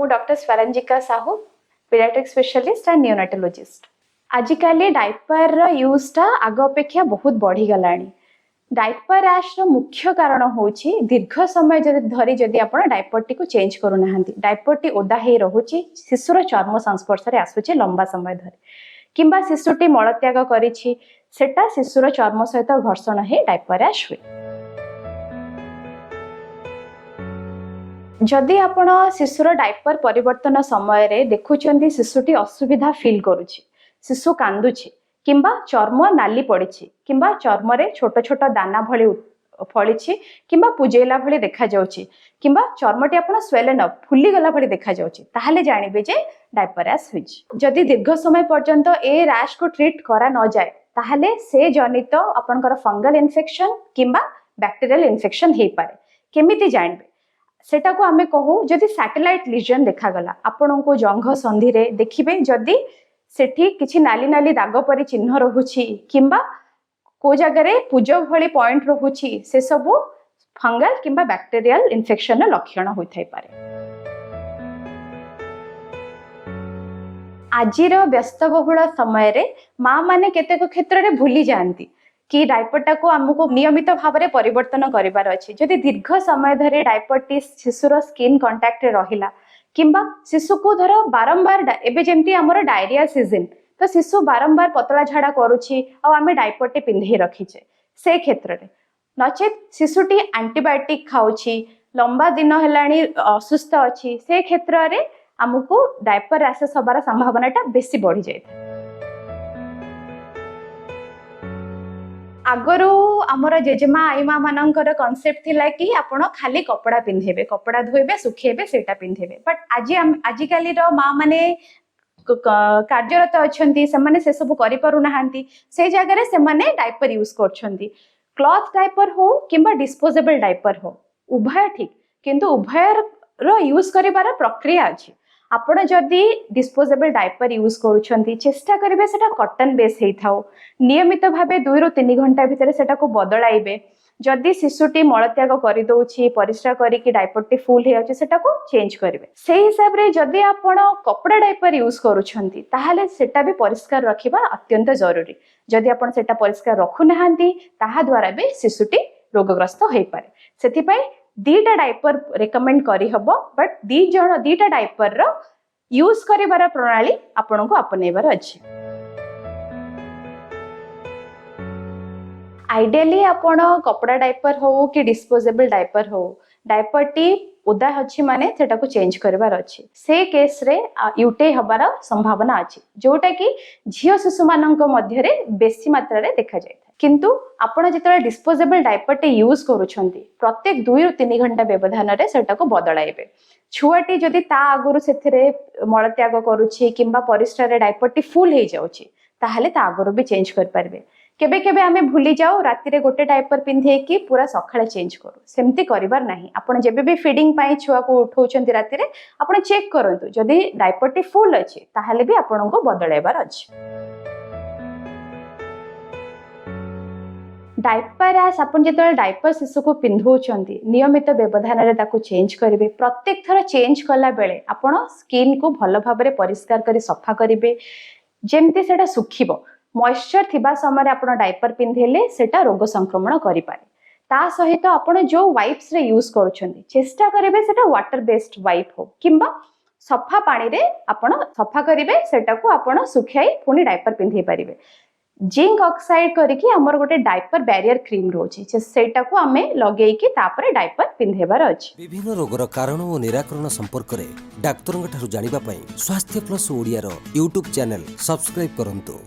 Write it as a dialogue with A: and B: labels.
A: Doctor Swaranjika Sahu paediatric specialist and neonatologist. आजिकल diaper यूजटा आग अपेक्षा बहुत बढ़ी गलानी। डायपर रैश रो मुख्य कारण होची दीर्घ समय धरी जदि आपण डायपर टी को चेंज करूना डायपर टी ओदा हे रहुची शिशुर चर्म संस्पर्श रे आसुची लंबा समय धरी किंबा शिशुटी मलत्याग करिछि सेटा शिशुर चर्म सहित घर्षण हे डायपर रैश हुए। जदि आपण शिशुर डायपर परिवर्तन समय रे देखुचंदी शिशुटी असुविधा फील करूछि, शिशु कांदुछि किंबा चर्म नाली पड़िछि किंबा चर्म रे छोट छोट दाना भली फळिछि किंबा पुजेला भली देखा जाउछि किंबा चर्मटी आपण स्वेलन अप फुली गला भली देखा जाउछि ताहाले जानिबे जे डायपर रैश होइछि। जदि दीर्घ समय पर्यंत ए रैश को ट्रीट करा न जाय ताहाले से जनित आपनकर फंगल इन्फेक्शन किंबा बैक्टीरियल इन्फेक्शन हे पारे। केमिति जानिबे सेटा को आमे कहू जदि सैटेलाइट लीजन देखा गला आपण को जंघ संधि रे देखिबे जदि सेठी किछि नाली नाली दाग परि चिन्ह रहुछि किंबा को जगह रे पुज भली पॉइंट रहुछि से सब फंगल किंबा बैक्टीरियल इन्फेक्शन लक्षण होई थाई पारे। आजिर व्यस्तबहुल समय रे माँ माने केतेक क्षेत्र रे भूली जानती कि डायपरटा को आमको नियमित भाव में परिवर्तन करिवार अछि। जदि दीर्घ समय धरि डायपर टी शिशुर स्किन कांटेक्ट रे रहिला किंबा शिशु को धर बारंबार एबे जेमती हमर डायरिया सीजन तो शिशु बारंबार पतला झाड़ा करूछि आ आमे डायपर टी पिंधे रखिछे से क्षेत्र रे नचेत शिशुटी एंटीबायोटिक खाउछि लंबा दिन हेलाणी असुस्थ अछि से क्षेत्र रे हमको डायपर रैशेस हबार संभावनाटा बेसी बढ़ी जाय। आगरू आमर जेजेमा आईमा मानकर कॉन्सेप्ट थिला कि आपण खाली कपड़ा पिंधेबे कपड़ा धोइबे सुखेबे सेटा पिंधेबे बट आजिकाली रो माँ माने कार्यरत अछंती से माने से सब करि पारु नाहंती से जगह रे से माने डायपर यूज करछंती। क्लॉथ डायपर हो किंबा डिस्पोजेबल डायपर हो उभय ठीक किंतु उभय रो यूज करिवार प्रक्रिया अछि। आपण जदि डिस्पोजेबल डायपर यूज करूछंती चेष्टा करिवे सेटा कॉटन बेस हेई थाओ नियमित भाबे 2 ରୁ 3 घंटा भितर सेटा को बदलाइबे। जदि शिशुटी मलत्याग करि दउछि परिश्रा करी कि डायपर टी फुल हे अछि सेटा को चेंज करिवे। सेही हिसाब रे जदि आपण कपड़ा डायपर यूज करूछंती ताहाले सेटा भी परिष्कार रखिबा अत्यंत जरूरी। जदि आपण सेटा परिष्कार रखु नाहंती ताहा द्वारा भी शिशुटी रोगग्रस्त होई पारे। सेति पई दीटा डायपर रेकमेंड करी हबो बट दीटा डायपर रो यूज करिवार प्रणाली आपण को अपनेबार अछि। आइडियली आपण कपड़ा डायपर हो कि डिस्पोजेबल डायपर हो डायपर टी ओदा अछि माने सेटा को चेंज करिवार अछि से केस रे यूटे हबार संभावना अछि जोटा कि झियो शिशु मानक मध्य रे बेसी मात्रा रे देखा जाय। किंतु आपण जेतले डिस्पोजेबल डायपर टी यूज करूछंती प्रत्येक 2 ରୁ 3 घंटा व्यवधान रे सेटा को बदलाइबे। छुआटी जदि ता आगुरु सेथिरे मलत्याग करूछि किंबा परिश्रा रे डायपर टी फुल हे जाउछि ताहाले ता आगुरु भी चेंज कर परबे। केबे केबे आमे भूली जाऊ राति रे गोटे डायपर पिंधे कि पूरा सखाळे चेंज करू सेमती करिवार नाही। आपण जेबे भी फीडिंग पाई छुआ को उठौछंती राति रे आपण चेक करंतु जदि डायपर टी फुल अछि ताहाले भी आपण को बदलाइबार अछि। डायपर रैश आपण जेतले डायपर शिशु को पिंधौछंती नियमित व्यवधान रे ताको चेंज करिवे। प्रत्येक थर चेंज कला बेले आपण स्किन को भलो भाबरे परिष्कार करी सफा करिवे जेमती सेटा सुखिबो। मॉइस्चर थिबा समय आपण डायपर पिंधेले सेटा रोग संक्रमण करि पारे। ता सहित आपण जो वाइप्स रे यूज करूछंती चेष्टा करिवे सेटा वाटर बेस्ड वाइप हो किंबा सफा पानी रे आपण सफा करिवे सेटा को आपण सुखाई पुनी डायपर पिंधे पारिवे। जिंक ऑक्साइड करिकि हमर गोटे डायपर बैरियर क्रीम रोची सेटा को हमें लगेई कि तापरे डायपर पिंधेबार अछि।
B: विभिन्न रोगर कारण और निराकरण संपर्क रे डाक्टरंग ठारु जानिबा पई स्वास्थ्य प्लस ओडिया रो YouTube चैनल सब्सक्राइब करंतु।